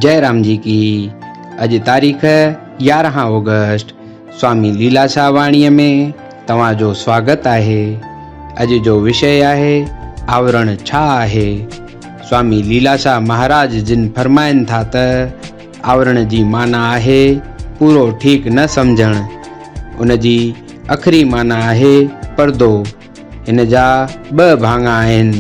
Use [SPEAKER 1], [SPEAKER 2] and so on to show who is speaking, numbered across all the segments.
[SPEAKER 1] जय राम जी की। अॼु तारीख़ 11 ऑगस्ट स्वामी लीलाशाह वाणीअ में तव्हांजो स्वागत आहे। अॼु जो विषय आहे आवरण छा आहे। स्वामी लीलाशाह महाराज जिन फरमाइनि था त आवरण जी माना आहे पूरो ठीक न समझण। उन जी अखरी माना आहे पर्दो। हिन जा ॿ भाङा आहिनि,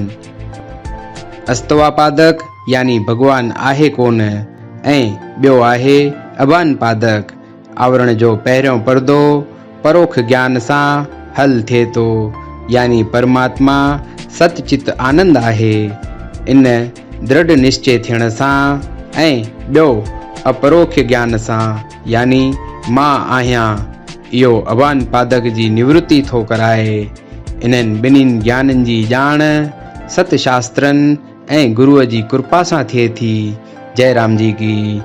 [SPEAKER 1] अस्तवापादक यानी भगवान आहे कोन ऐं ॿियो आहे अबान पादक। आवरण जो पहिरियों पर्दो परोख ज्ञान सां हल थिए थो, यानी परमात्मा सतचित आनंद आहे। इन दृढ़ निश्चय थियण सां ऐं ॿियो अपरोक्ष ज्ञान सां यानी मां आहियां, इहो अबान पादक जी निवृत्ति थो कराए। इन्हनि ॿिन्हिनि ज्ञाननि जी ॼाण सत शास्त्रनि ऐं गुरुअ जी कृपा सां थिए थी। जय राम जी की।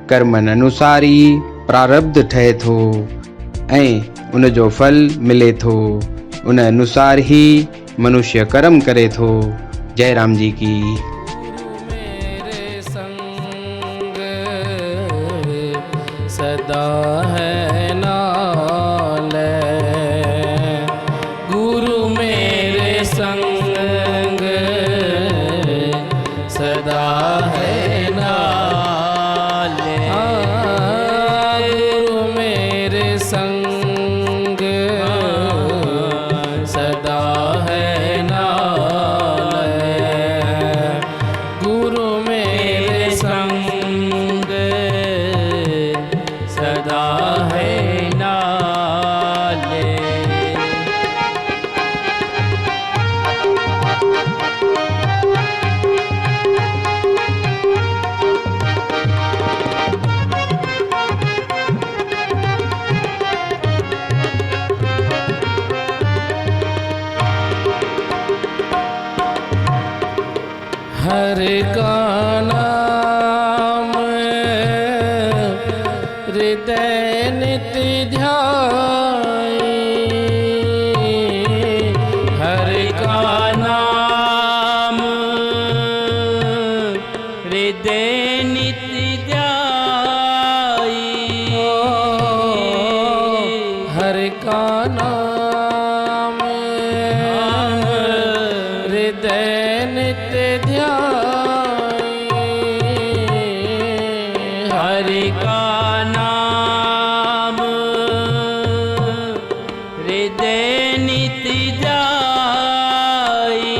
[SPEAKER 1] कर्मनि अनुसार ई प्रारब्ध ठहे थो ऐं उन जो फल मिले थो। उन अनुसार ही मनुष्य कर्म करे थो। जय राम जी की।
[SPEAKER 2] मेरे संग सदा है नाले, गुरु मेरे संग सदा है नाले, गुरु मेरे संग सदा है नाले, गुरु मेरे संग सदा है नाले। हरे का नाम हृदय नित्य ध्याई, हरे का नाम हृदय नित्य ध्याई, हरे का नाम हृदय नित्य ध्याई, हरि का नाम हृदय नित्य ध्याई,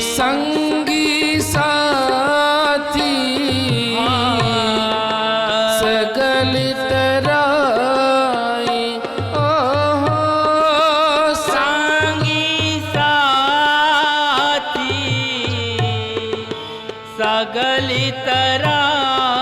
[SPEAKER 2] संगी साथी सगल तराई, संगी साथी सगल तराई,